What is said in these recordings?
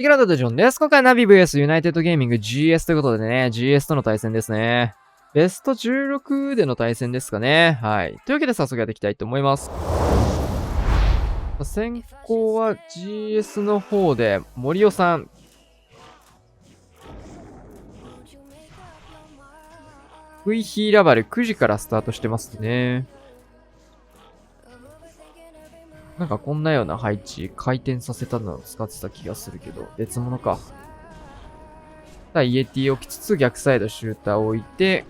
ヒグランドとジョンです。今回はナビ VS ユナイテッドゲーミング GS ということでね、GS との対戦ですね。ベスト16での対戦ですかね。はい。というわけで早速やっていきたいと思います。先行は GS の方で、森尾さん。クイヒーラバル9時からスタートしてますね。なんかこんなような配置、回転させたのを使ってた気がするけど、別物か。イエティを置きつつ逆サイドシューターを置いて、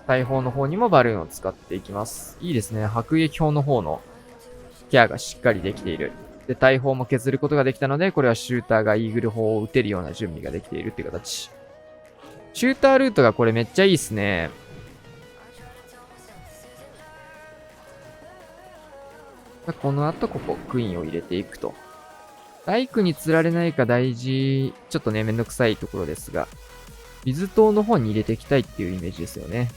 大砲の方にもバルーンを使っていきます。いいですね。迫撃砲の方のケアがしっかりできている。で、大砲も削ることができたので、これはシューターがイーグル砲を撃てるような準備ができているっていう形。シュータールートがこれめっちゃいいっすね。この後ここ、クイーンを入れていくと。ライクに釣られないか大事、ちょっとね、めんどくさいところですが、水塔の方に入れていきたいっていうイメージですよね。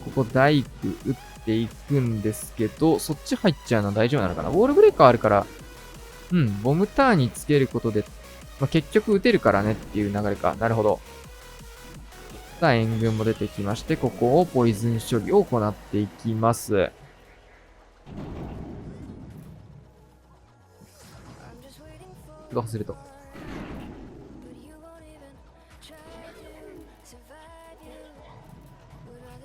ここダイク打っていくんですけど、そっち入っちゃうのは大丈夫なのかな。ウォールブレーカーあるから、ボムターンにつけることで、結局打てるからねっていう流れか。なるほど。さあ、援軍も出てきまして、ここをポイズン処理を行っていきます。忘れた。さ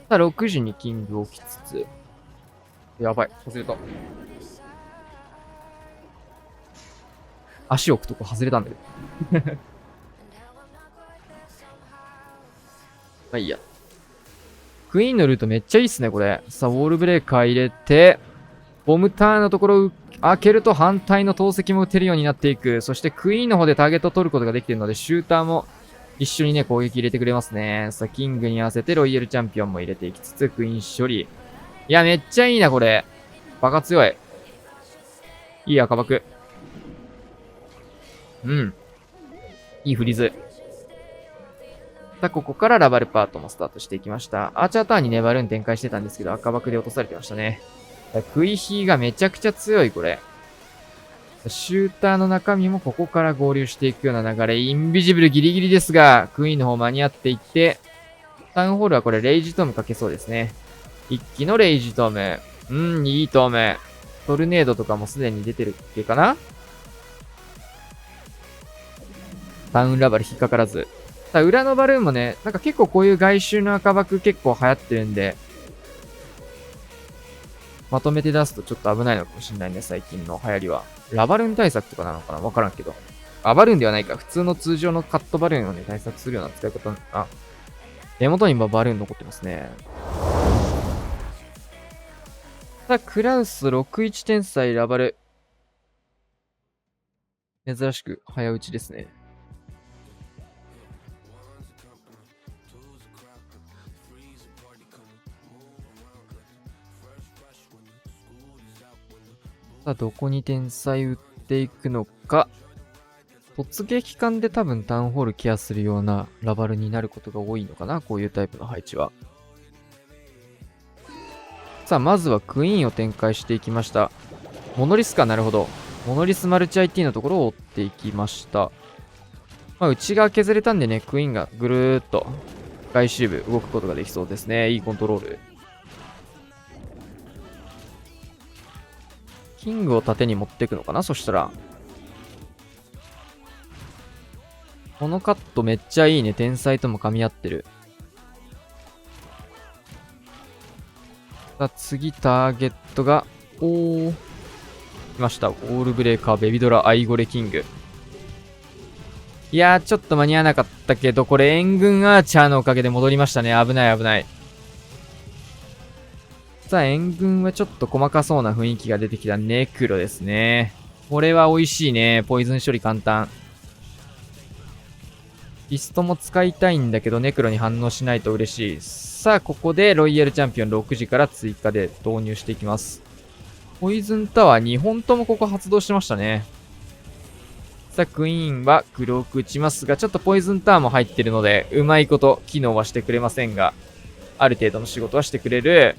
あ、6時にキングを置きつつ。やばい。忘れた。足置くとこ外れたんだけど。まあいいや。クイーンのルートめっちゃいいっすね、これ。さあ、ウォールブレーカー入れて、ボムターンのところを開けると反対の投石も打てるようになっていく。そしてクイーンの方でターゲットを取ることができているので、シューターも一緒にね、攻撃入れてくれますね。さあ、キングに合わせてロイヤルチャンピオンも入れていきつつ、クイーン処理。いや、めっちゃいいな、これ。バカ強い。いい赤爆。いいフリーズ。さあ、ここからラバルパートもスタートしていきました。アーチャーターンにね、バルーン展開してたんですけど、赤爆で落とされてましたね。クイヒーがめちゃくちゃ強い、これ。シューターの中身もここから合流していくような流れ。インビジブルギリギリですが、クイーンの方間に合っていって、タウンホールはこれレイジトムかけそうですね。一気のレイジトム。いいトム。トルネードとかもすでに出てるっけかな。タウンラバル引っかからず。さあ、裏のバルーンもね、なんか結構こういう外周の赤爆結構流行ってるんで、まとめて出すとちょっと危ないのかもしれないね、最近の流行りは。ラバルーン対策とかなのかなわからんけど。バルーンではないか。普通の通常のカットバルーンをね、対策するような使い方。手元に今バルーン残ってますね。さあ、クラウス61天才ラバル。珍しく早打ちですね。さあ、どこに天才打っていくのか。突撃艦で多分タウンホールケアするようなラバルになることが多いのかな、こういうタイプの配置は。さあ、まずはクイーンを展開していきました。モノリスか、なるほど。モノリスマルチ IT のところを追っていきました。内側削れたんでね、クイーンがぐるーっと外周部動くことができそうですね。いいコントロール。キングを縦に持っていくのかな、そしたら。このカットめっちゃいいね。天才とも噛み合ってる。さあ、次ターゲットが、来ました。オールブレーカー、ベビドラ、アイゴレキング。いやー、ちょっと間に合わなかったけど、これ援軍アーチャーのおかげで戻りましたね。危ない危ない。さあ、援軍はちょっと細かそうな雰囲気が出てきたネクロですね。これは美味しいね。ポイズン処理簡単。ピストも使いたいんだけど、ネクロに反応しないと嬉しい。さあ、ここでロイヤルチャンピオン6時から追加で導入していきます。ポイズンタワー2本ともここ発動してましたね。さあ、クイーンは黒く打ちますが、ちょっとポイズンタワーも入ってるので、うまいこと機能はしてくれませんが、ある程度の仕事はしてくれる。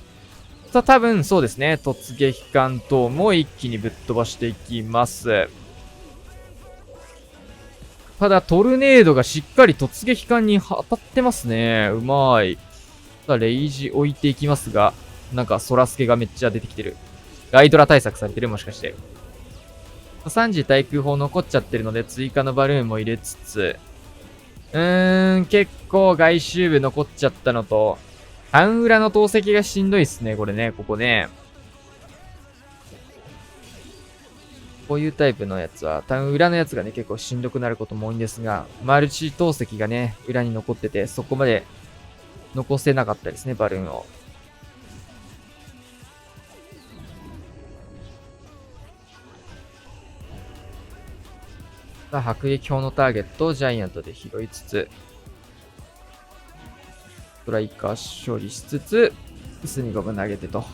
さあ、多分そうですね。突撃艦等も一気にぶっ飛ばしていきます。ただ、トルネードがしっかり突撃艦に当たってますね。うまい。さあ、レイジ置いていきますが、なんか、ソラスケがめっちゃ出てきてる。ガイドラ対策されてるもしかして。3次対空砲残っちゃってるので、追加のバルーンも入れつつ、結構外周部残っちゃったのと、タウン裏の投石がしんどいっすね、これね、ここね。こういうタイプのやつは、タウン裏のやつがね、結構しんどくなることも多いんですが、マルチ投石がね、裏に残ってて、そこまで残せなかったですね、バルーンを。さあ、迫撃砲のターゲットをジャイアントで拾いつつ、ストライカー処理しつつ、スニゴム投げてと。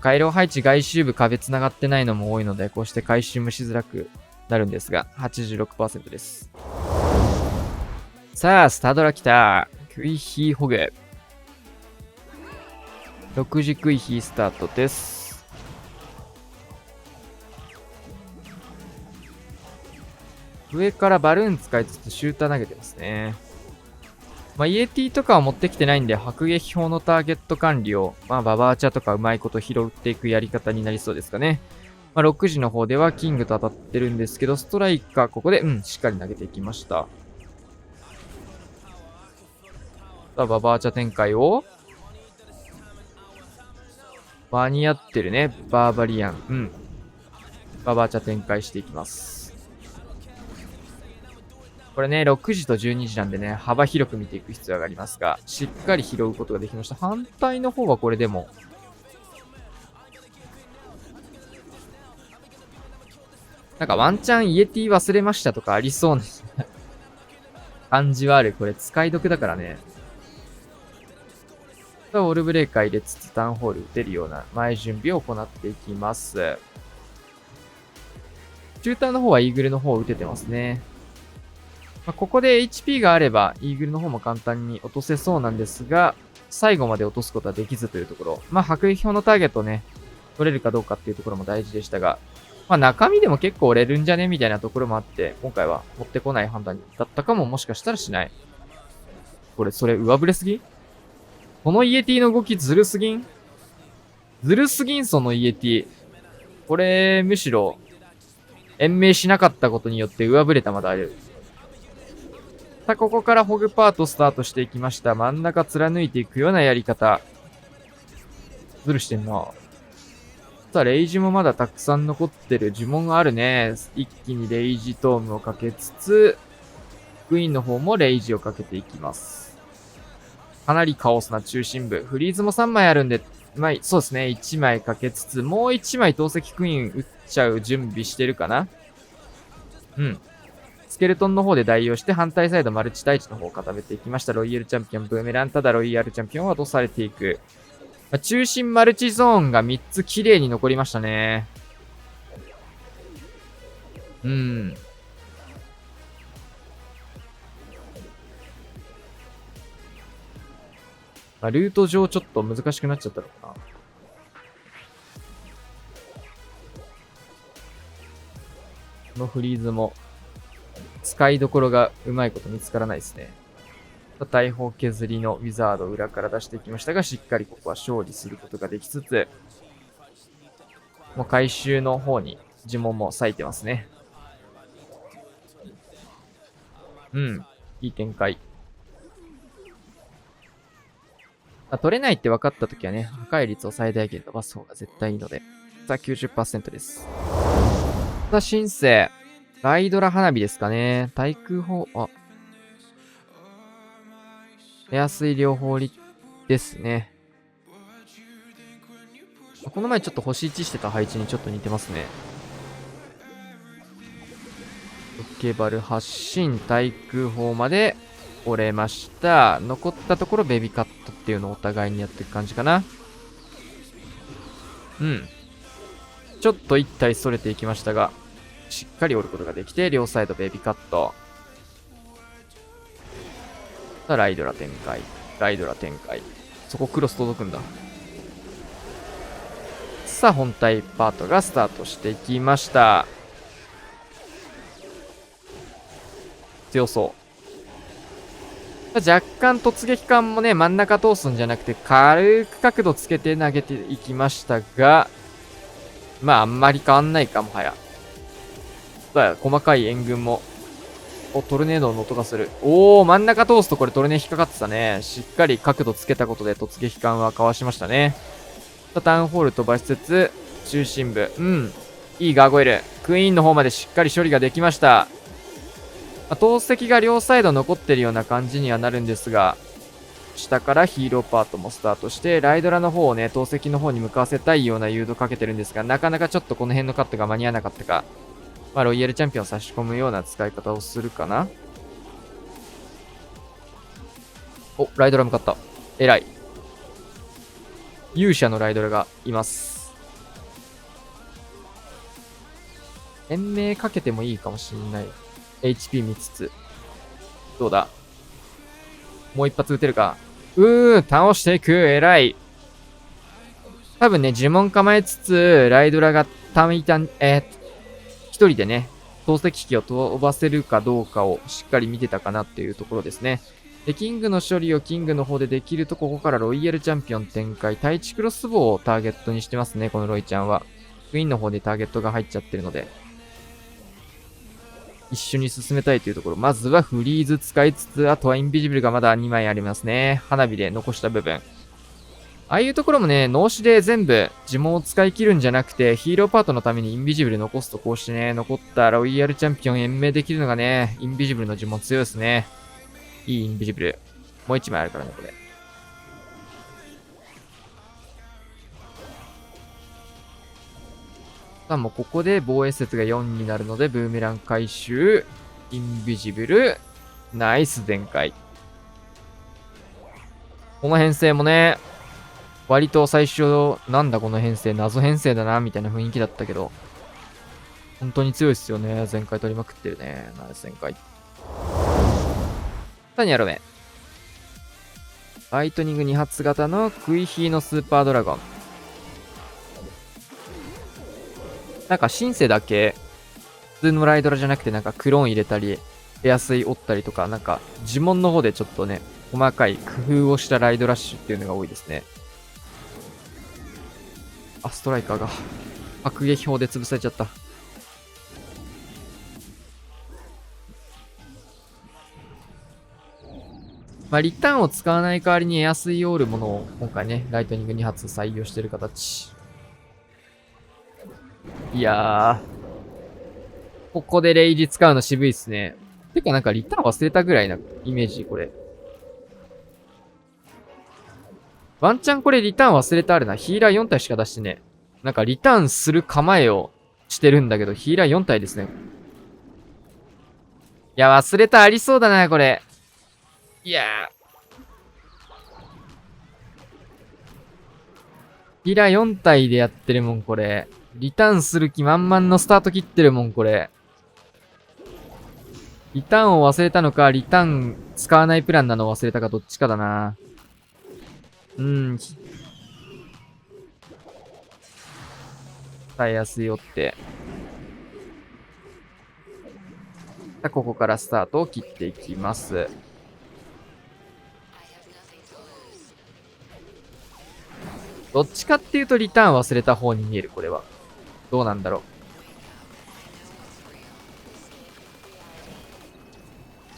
回廊配置外周部壁繋がってないのも多いので、こうして回収もしづらくなるんですが、86% です。さあ、スタドラ来た。クイヒーホグ。6時クイヒースタートです。上からバルーン使いつつシューター投げてますね。まあ、イエティとかは持ってきてないんで、迫撃砲のターゲット管理を、まあ、ババーチャとかうまいこと拾っていくやり方になりそうですかね。まあ、6時の方ではキングと当たってるんですけど、ストライカーここで、しっかり投げていきました。さあ、ババーチャ展開を、間に合ってるね、バーバリアン。ババーチャ展開していきます。これね、6時と12時なんでね、幅広く見ていく必要がありますが、しっかり拾うことができました。反対の方はこれでも、なんかワンチャンイエティ忘れましたとかありそうな感じはある。これ使い得だからね。ウォールブレーカー入れつつタウンホール打てるような前準備を行っていきます。シューターの方はイーグルの方を打ててますね。ここで HP があれば、イーグルの方も簡単に落とせそうなんですが、最後まで落とすことはできずというところ。迫撃砲のターゲットをね、取れるかどうかっていうところも大事でしたが、中身でも結構折れるんじゃねみたいなところもあって、今回は持ってこない判断だったかももしかしたらしない。これ、それ上振れすぎ？このイエティの動きずるすぎん？ずるすぎん、そのイエティ。これ、むしろ、延命しなかったことによって上振れたまだある。さあ、ここからホグパートスタートしていきました。真ん中貫いていくようなやり方。ずるしてんな。さあ、レイジもまだたくさん残ってる。呪文があるね。一気にレイジトームをかけつつ、クイーンの方もレイジをかけていきます。かなりカオスな中心部。フリーズも3枚あるんで、そうですね。1枚かけつつ、もう1枚投石クイーン打っちゃう準備してるかな。スケルトンの方で代用して、反対サイドマルチ対地の方を固めていきました。ロイヤルチャンピオン、ブーメラン。ただロイヤルチャンピオンは落とされていく。中心マルチゾーンが3つ綺麗に残りましたね。ルート上ちょっと難しくなっちゃったのかな。このフリーズも使いどころがうまいこと見つからないですね。大砲削りのウィザードを裏から出していきましたが、しっかりここは勝利することができつつ、もう回収の方に呪文も割いてますね。いい展開。取れないって分かったときはね、破壊率を最大限伸ばす方が絶対いいので。さあ、90% です。さあ、シンセ。ガイドラ花火ですかね。対空砲、エア水両方ですね。この前ちょっと星1してた配置にちょっと似てますね。ロケバル発進、対空砲まで折れました。残ったところベビーカットっていうのをお互いにやっていく感じかな。ちょっと一体それていきましたが、しっかり折ることができて、両サイドベビーカット。さあ、ライドラ展開。ライドラ展開。そこクロス届くんだ。さあ、本体パートがスタートしていきました。強そう。若干突撃艦もね、真ん中通すんじゃなくて、軽く角度つけて投げていきましたが、まあ、あんまり変わんないか、もはや。細かい援軍も。トルネードの音がする。真ん中通すとこれトルネ引っかかってたね。しっかり角度つけたことで突撃艦はかわしましたね。タウンホール飛ばしつつ、中心部。いいガーゴイル。クイーンの方までしっかり処理ができました。投石が両サイド残ってるような感じにはなるんですが、下からヒーローパートもスタートして、ライドラの方をね、投石の方に向かわせたいような誘導かけてるんですが、なかなかちょっとこの辺のカットが間に合わなかったか。ロイヤルチャンピオンを差し込むような使い方をするかな。ライドラ向かった。偉い。勇者のライドラがいます。延命かけてもいいかもしんない。HP 見つつ。どうだ、もう一発撃てるか。倒していく。偉い。多分ね、呪文構えつつ、ライドラが一人でね、投石機を飛ばせるかどうかをしっかり見てたかなっていうところですね。で、キングの処理をキングの方でできると、ここからロイヤルチャンピオン展開。対地クロスボウをターゲットにしてますね、このロイちゃんは。クイーンの方でターゲットが入っちゃってるので。一緒に進めたいというところ。まずはフリーズ使いつつ、あとはインビジブルがまだ2枚ありますね。花火で残した部分。ああいうところもね、脳死で全部呪文を使い切るんじゃなくて、ヒーローパートのためにインビジブル残すとこうしてね、残ったロイヤルチャンピオン延命できるのがね、インビジブルの呪文強いですね。いいインビジブル。もう1枚あるからね、これ。さあ、もうここで防衛説が4になるので、ブーメラン回収、インビジブル、ナイス全開。この編成もね、割と最初、なんだこの編成、謎編成だな、みたいな雰囲気だったけど、本当に強いっすよね。前回取りまくってるね。ナイス全開。さあ、2やろ目。ライトニング2発型のクイヒーのスーパードラゴン。なんかシンセだけ、普通のライドラじゃなくてなんかクローン入れたり、エアスイ折ったりとか、なんか呪文の方でちょっとね、細かい工夫をしたライドラッシュっていうのが多いですね。ストライカーが迫撃砲で潰されちゃった。リターンを使わない代わりにエアスイオールものを今回ね、ライトニング2発採用してる形。いやー。ここでレイジ使うの渋いっすね。てかなんかリターン忘れたぐらいなイメージ、これ。ワンチャンこれリターン忘れたあるな。ヒーラー4体しか出してね。なんかリターンする構えをしてるんだけど、ヒーラー4体ですね。いや、忘れたありそうだな、これ。いやヒーラー4体でやってるもん、これ。リターンする気満々のスタート切ってるもん、これ。リターンを忘れたのか、リターン使わないプランなのを忘れたか、どっちかだな。使いやすいよって。さあ、ここからスタートを切っていきます。どっちかっていうとリターン忘れた方に見える、これは。どうなんだろ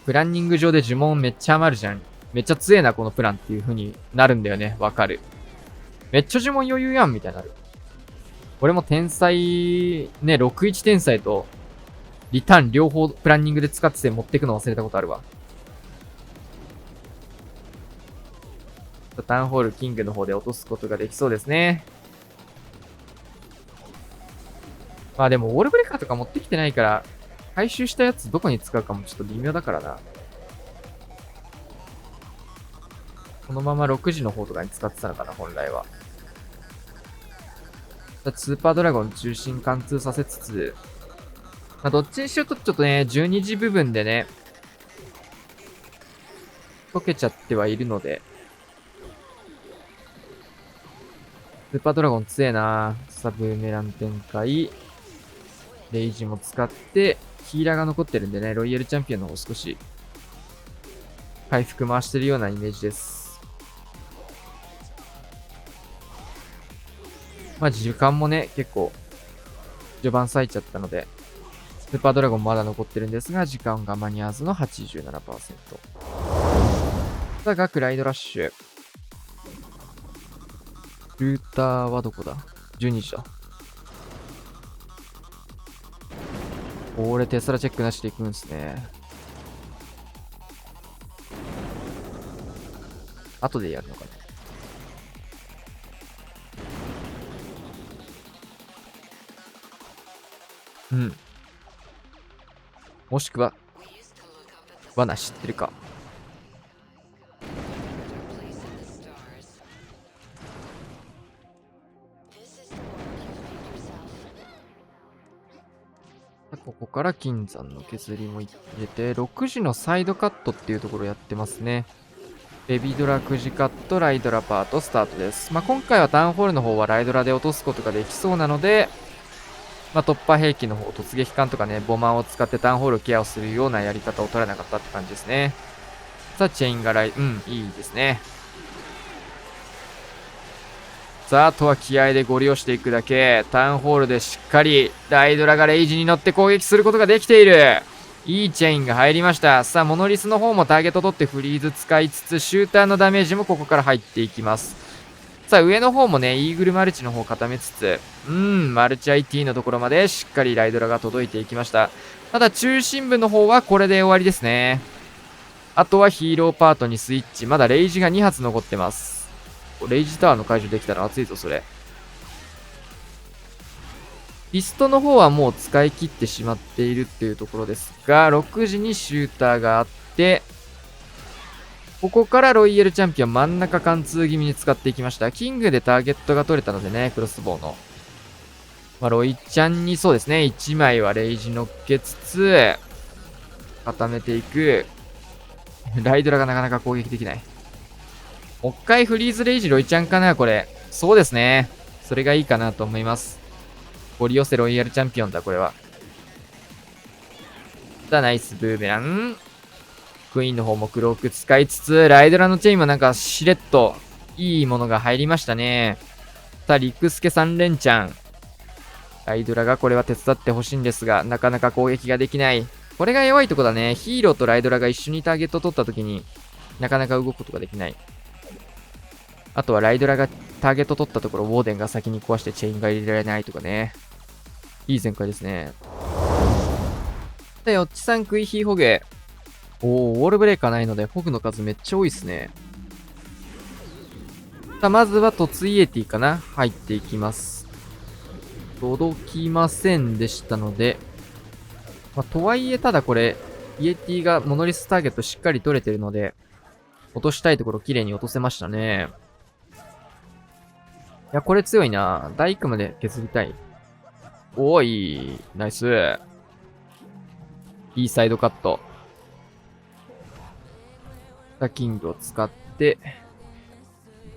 う。プランニング上で呪文めっちゃ余るじゃん。めっちゃ強えな、このプランっていう風になるんだよね。わかる。めっちゃ呪文余裕やん、みたいになる。俺も天才、ね、61天才と、リターン両方プランニングで使ってて持ってくの忘れたことあるわ。タウンホールキングの方で落とすことができそうですね。でも、ウォールブレーカーとか持ってきてないから、回収したやつどこに使うかもちょっと微妙だからな。このまま6時の方とかに使ってたのかな、本来は。スーパードラゴン中心貫通させつつ、どっちにしようとちょっとね、12時部分でね、溶けちゃってはいるので、スーパードラゴン強えな。さあ、ブーメラン展開。レイジも使って、ヒーラーが残ってるんでね、ロイヤルチャンピオンの方少し、回復回してるようなイメージです。まあ、時間もね、結構、序盤割いちゃったので、スーパードラゴンまだ残ってるんですが、時間が間に合わずの 87%。さあ、学ライドラッシュ。ルーターはどこだ ?12 時だ。これテスラチェックなしでいくんですね。後でやるのかな。うん。もしくは、罠知ってるか。ここから金山の削りも入れて、6時のサイドカットっていうところをやってますね。ベビドラ9時カット、ライドラパートスタートです。まあ、今回はタウンホールの方はライドラで落とすことができそうなので、まあ、突破兵器の方、突撃艦とかね、ボマーを使ってタウンホールケアをするようなやり方を取らなかったって感じですね。さあ、チェインがいいですね。さあ、あとは気合でゴリ押していくだけ。タウンホールでしっかり、ライドラがレイジに乗って攻撃することができている。いいチェインが入りました。さあ、モノリスの方もターゲット取ってフリーズ使いつつ、シューターのダメージもここから入っていきます。さあ、上の方もね、イーグルマルチの方固めつつ、マルチ IT のところまでしっかりライドラが届いていきました。ただ、中心部の方はこれで終わりですね。あとはヒーローパートにスイッチ。まだレイジが2発残ってます。レイジタワーの解除できたら熱いぞ、それ。ピストの方はもう使い切ってしまっているっていうところですが、6時にシューターがあって、ここからロイヤルチャンピオン真ん中貫通気味に使っていきました。キングでターゲットが取れたのでね、クロスボウの。まあ、ロイちゃんにそうですね、1枚はレイジ乗っけつつ、固めていく。ライドラがなかなか攻撃できない。もう一回フリーズレイジロイちゃんかな、これ。そうですね。それがいいかなと思います。ゴリ寄せロイヤルチャンピオンだ、これは。さあ、ナイスブーメラン。クイーンの方もクローク使いつつ、ライドラのチェインもなんかしれっといいものが入りましたね。さあ、リクスケ3連チャン。ライドラがこれは手伝ってほしいんですが、なかなか攻撃ができない。これが弱いとこだね。ヒーローとライドラが一緒にターゲット取った時になかなか動くことができない。あとはライドラがターゲット取ったところ、ウォーデンが先に壊してチェインが入れられないとかね。いい展開ですね。で、ヨッチさんクイヒーホゲ。おー、ウォールブレーカーないので、ホグの数めっちゃ多いっすね。さあ、まずは突イエティかな入っていきます。届きませんでしたので、まあ、とはいえ、ただこれ、イエティがモノリスターゲットしっかり取れてるので、落としたいところ綺麗に落とせましたね。いや、これ強いな。大工まで削りたい。おーい、ナイス。いいサイドカット。キングを使って、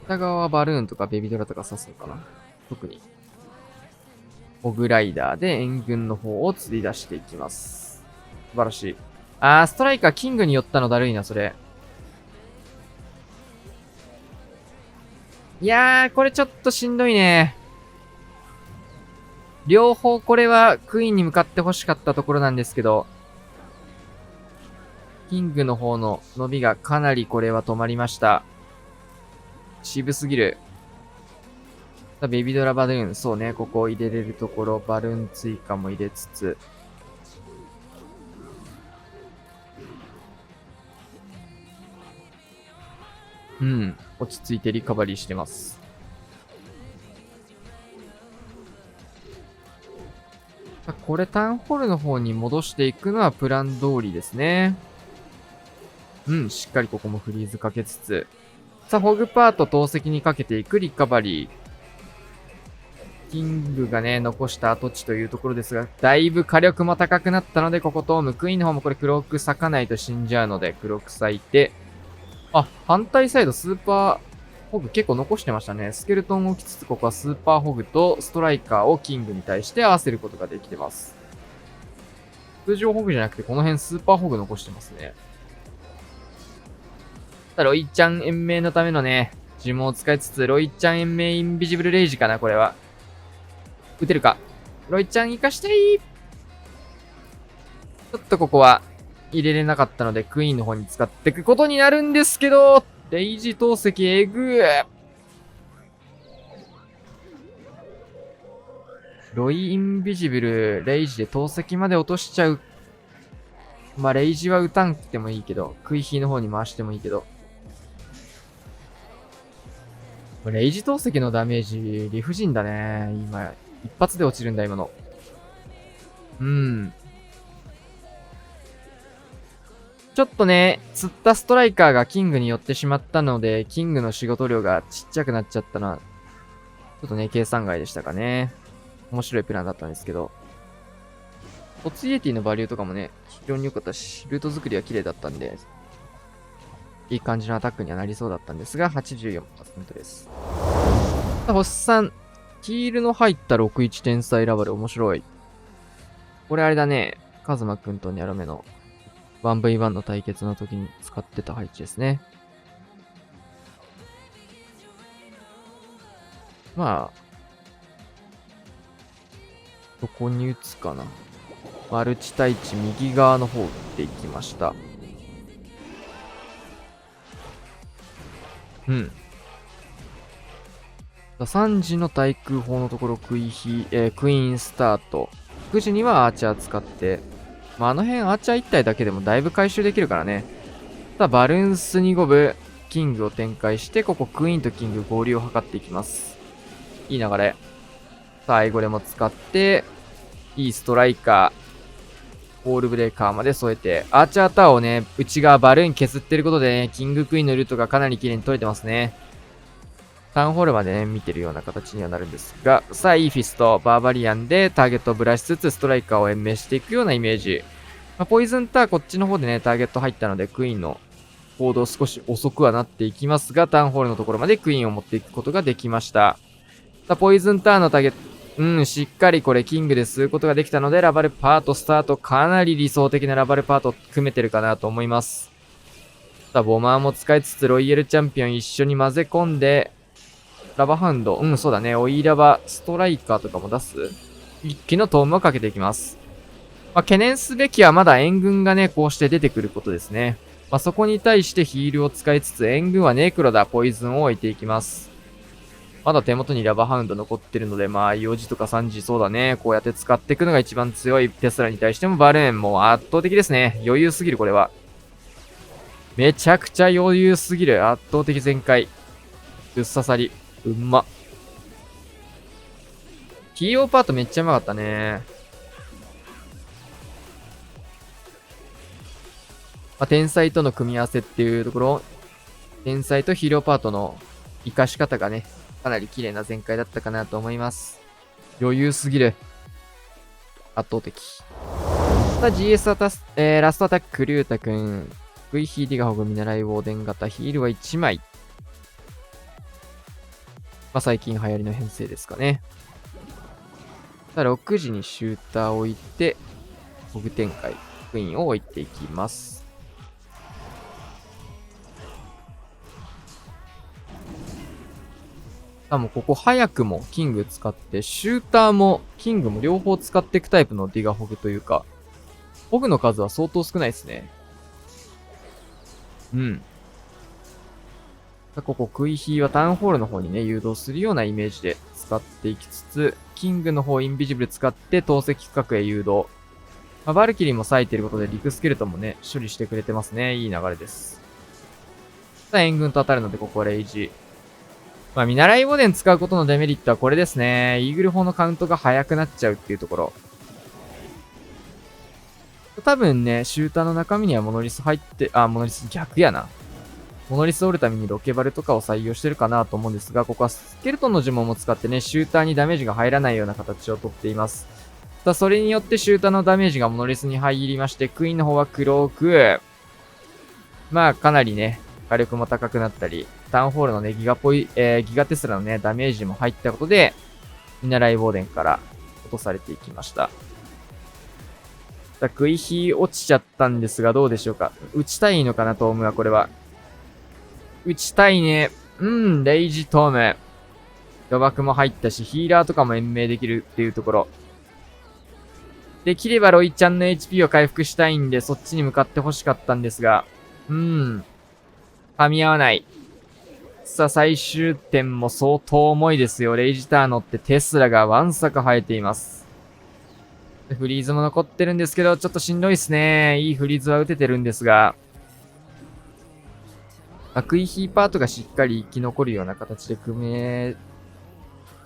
北側はバルーンとかベビドラとか刺すのかな。特に。モグライダーで援軍の方を釣り出していきます。素晴らしい。ストライカーキングに寄ったのだるいな、それ。いやー、これちょっとしんどいね。両方これはクイーンに向かって欲しかったところなんですけど、キングの方の伸びがかなりこれは止まりました。渋すぎる。ベビドラバルーン、そうね、ここ入れれるところ、バルーン追加も入れつつ、落ち着いてリカバリーしてます。これタウンホールの方に戻していくのはプラン通りですね。しっかりここもフリーズかけつつ。さあ、ホグパート投石にかけていくリカバリー。キングがね、残した跡地というところですが、だいぶ火力も高くなったので、こことムクイーンの方もこれクローク裂かないと死んじゃうので、クローク裂いて、反対サイドスーパーホグ結構残してましたね。スケルトンを置きつつ、ここはスーパーホグとストライカーをキングに対して合わせることができてます。通常ホグじゃなくて、この辺スーパーホグ残してますね。ロイちゃん延命のためのね、呪文を使いつつ、ロイちゃん延命インビジブルレイジかな、これは。撃てるか。ロイちゃん生かしたい。ちょっとここは入れれなかったので、クイーンの方に使っていくことになるんですけど、レイジ投石えぐー。ロイインビジブル、レイジで投石まで落としちゃう。まあ、レイジは撃たんくてもいいけど、クイヒーの方に回してもいいけど。レイジ投石のダメージ、理不尽だね。今、一発で落ちるんだ、今の。ちょっとね、釣ったストライカーがキングに寄ってしまったので、キングの仕事量がちっちゃくなっちゃったのは、ちょっとね、計算外でしたかね。面白いプランだったんですけど。オツイエティのバリューとかもね、非常に良かったし、ルート作りは綺麗だったんで、いい感じのアタックにはなりそうだったんですが、84% です。さあ、星3。ヒールの入った61天才ラバル面白い。これあれだね。カズマくんとニャロメの 1v1 の対決の時に使ってた配置ですね。まあ、どこに打つかな。マルチ対地右側の方打っていきました。3時の対空砲のところクイーンスタート。9時にはアーチャー使って、まあ、あの辺アーチャー1体だけでもだいぶ回収できるからね。さあ、バルーンス2ゴブ、キングを展開して、ここクイーンとキング合流を図っていきます。いい流れ。さあ、アイゴレも使って、いいストライカー、オールブレーカーまで添えて、アーチャータワーをね、内側バルーン削ってることでね、キングクイーンのルートがかなり綺麗に取れてますね。タウンホールまでね、見てるような形にはなるんですが、さあ、いいフィスト、バーバリアンでターゲットをブラしつつ、ストライカーを延命していくようなイメージ。まあ、ポイズンターこっちの方でね、ターゲット入ったので、クイーンの行動少し遅くはなっていきますが、タウンホールのところまでクイーンを持っていくことができました。さあ、ポイズンターのターゲット、しっかりこれキングで吸うことができたので、ラバルパートスタート、かなり理想的なラバルパート組めてるかなと思います。さあ、ボマーも使いつつ、ロイヤルチャンピオン一緒に混ぜ込んで、ラバハウンド。そうだね。オイラバ、ストライカーとかも出す。一気のトームをかけていきます。まあ、懸念すべきはまだ援軍がね、こうして出てくることですね。まあ、そこに対してヒールを使いつつ、援軍はネクロだ、ポイズンを置いていきます。まだ手元にラバハウンド残ってるので、まあ、4時とか3時、そうだね。こうやって使っていくのが一番強いテスラに対してもバルーンもう圧倒的ですね。余裕すぎる、これは。めちゃくちゃ余裕すぎる。圧倒的全開。うっささり。うんま。ヒーローパートめっちゃうまかったね。まあ、天才との組み合わせっていうところ、天才とヒーローパートの活かし方がね、かなり綺麗な全開だったかなと思います。余裕すぎる。圧倒的。さあ、GS ラストアタック、リュウタくん。V ヒーディガホグ見習いウォーデン型、ヒールは1枚。まあ、最近流行りの編成ですかね。さあ、6時にシューターを置いて、ホグ展開、クイーンを置いていきます。さあ、もうここ早くもキング使って、シューターもキングも両方使っていくタイプのディガホグというか、ホグの数は相当少ないですね。ここクイヒーはタウンホールの方にね、誘導するようなイメージで使っていきつつ、キングの方インビジブル使って投石区画へ誘導。まあ、バルキリーも割いてることでリクスケルトンもね、処理してくれてますね。いい流れです。さあ、援軍と当たるので、ここはレイジ。まあ、見習いウォーデン使うことのデメリットはこれですね。イーグル砲のカウントが速くなっちゃうっていうところ。多分ね、シューターの中身にはモノリス入って、モノリス逆やな。モノリス折るためにロケバルとかを採用してるかなと思うんですが、ここはスケルトンの呪文も使ってね、シューターにダメージが入らないような形をとっています。それによってシューターのダメージがモノリスに入りまして、クイーンの方は黒く、まあかなりね、火力も高くなったり、タウンホールのね、ギガテスラのね、ダメージも入ったことで、見習いボーデンから落とされていきました。食い火落ちちゃったんですが、どうでしょうか。打ちたいのかな、トームは、これは。打ちたいね。レイジトーム。土爆も入ったし、ヒーラーとかも延命できるっていうところ。できればロイちゃんの HP を回復したいんで、そっちに向かって欲しかったんですが、噛み合わない。さあ、最終点も相当重いですよ。レイジターノってテスラがワンサカ生えています。フリーズも残ってるんですけど、ちょっとしんどいですね。いいフリーズは打ててるんですが、クイヒーパートがしっかり生き残るような形で組め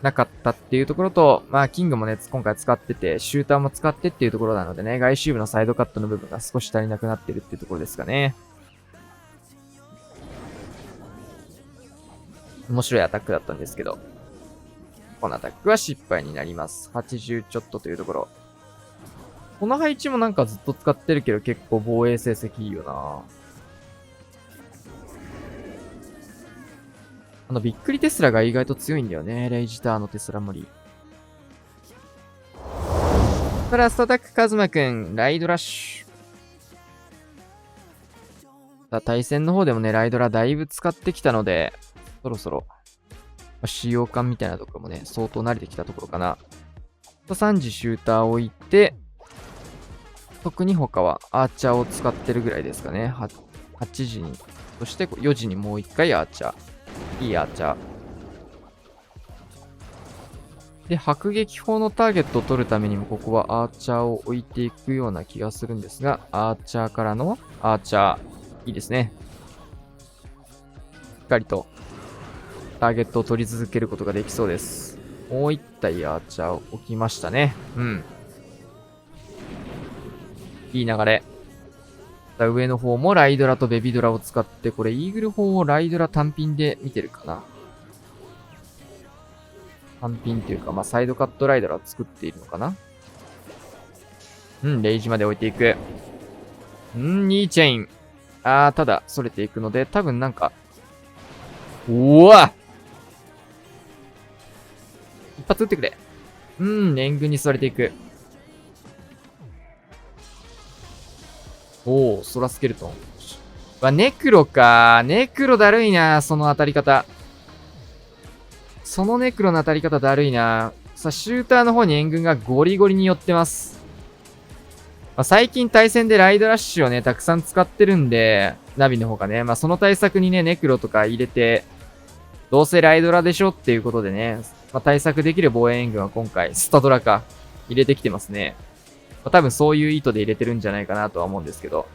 なかったっていうところと、キングもね、今回使ってて、シューターも使ってっていうところなのでね、外周部のサイドカットの部分が少し足りなくなってるっていうところですかね。面白いアタックだったんですけど、このアタックは失敗になります。80ちょっとというところ。この配置もなんかずっと使ってるけど結構防衛成績いいよな。びっくりテスラが意外と強いんだよね。レイジターのテスラモリ。ラストアタックカズマくん、ライドラッシュ。さあ、対戦の方でもね、ライドラだいぶ使ってきたので、そろそろ、使用感みたいなところもね、相当慣れてきたところかな。3時シューターを置いて、特に他はアーチャーを使ってるぐらいですかね。8時に。そして4時にもう1回アーチャー。いいアーチャー。で、迫撃砲のターゲットを取るためにも、ここはアーチャーを置いていくような気がするんですが、アーチャーからのアーチャー。いいですね。しっかりとターゲットを取り続けることができそうです。もう1体アーチャーを置きましたね。いい流れ。上の方もライドラとベビドラを使って、これイーグル砲をライドラ単品で見てるかな。単品っていうか、サイドカットライドラを作っているのかな。レイジまで置いていく。2チェイン。ただ、逸れていくので、多分なんか、うわ一発撃ってくれ。援軍に座れていく。ソラスケルトン。ネクロか。ネクロだるいな、その当たり方。そのネクロの当たり方だるいな。さあ、シューターの方に援軍がゴリゴリに寄ってます。最近対戦でライドラッシュをね、たくさん使ってるんで、ナビの方がね、その対策にね、ネクロとか入れて、どうせライドラでしょっていうことでね、対策できる防衛援軍は今回、スタドラか、入れてきてますね。多分そういう意図で入れてるんじゃないかなとは思うんですけど。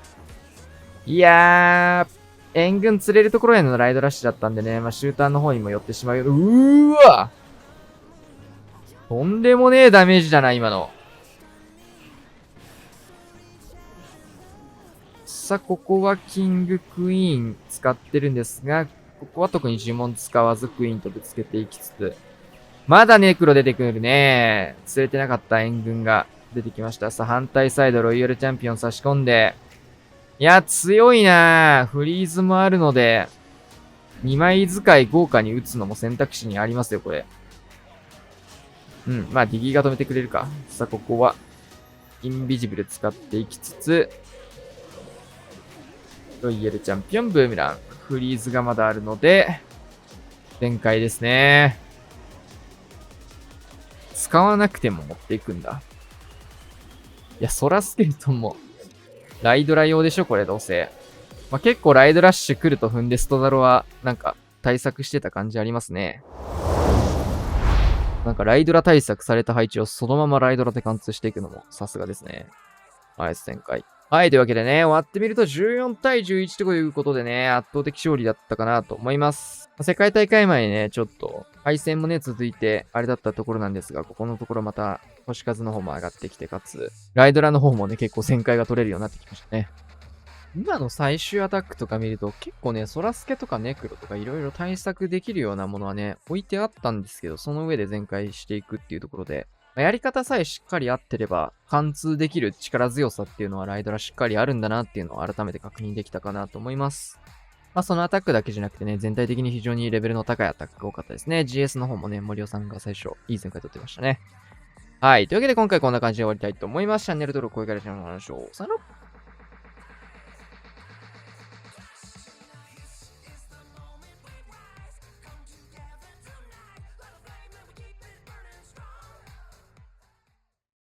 いやー、援軍釣れるところへのライドラッシュだったんでね、シューターの方にも寄ってしまうよ。わとんでもねえダメージだな、今の。さあ、ここはキングクイーン使ってるんですが、ここは特に呪文使わずクイーンとぶつけていきつつ、まだネクロ出てくるね。釣れてなかった援軍が出てきました。さあ、反対サイドロイヤルチャンピオン差し込んで、いや、強いなフリーズもあるので、2枚使い豪華に打つのも選択肢にありますよ、これ。ディギーが止めてくれるか。さあ、ここは、インビジブル使っていきつつ、ロイヤルチャンピオン、ブーメラン。フリーズがまだあるので、展開ですね。使わなくても持っていくんだ。いや、ソラスケルトンも、ライドラ用でしょこれどうせ。結構ライドラッシュ来ると踏んでストダロは、なんか、対策してた感じありますね。なんかライドラ対策された配置をそのままライドラで貫通していくのもさすがですね。ナイス展開。はい、というわけでね、終わってみると14対11ということでね、圧倒的勝利だったかなと思います。世界大会前にね、ちょっと、敗戦もね、続いて、あれだったところなんですが、ここのところまた、星数の方も上がってきて、かつ、ライドラの方もね、結構旋回が取れるようになってきましたね。今の最終アタックとか見ると、結構ね、ソラスケとかネクロとかいろいろ対策できるようなものはね、置いてあったんですけど、その上で全開していくっていうところで、やり方さえしっかり合ってれば、貫通できる力強さっていうのはライドラしっかりあるんだなっていうのを改めて確認できたかなと思います。まあ、そのアタックだけじゃなくてね、全体的に非常にレベルの高いアタックが多かったですね。GS の方もね、森尾さんが最初、いい展開取ってましたね。はい。というわけで今回こんな感じで終わりたいと思います。チャンネル登録、高評価、チャンネルの話を。さよなら。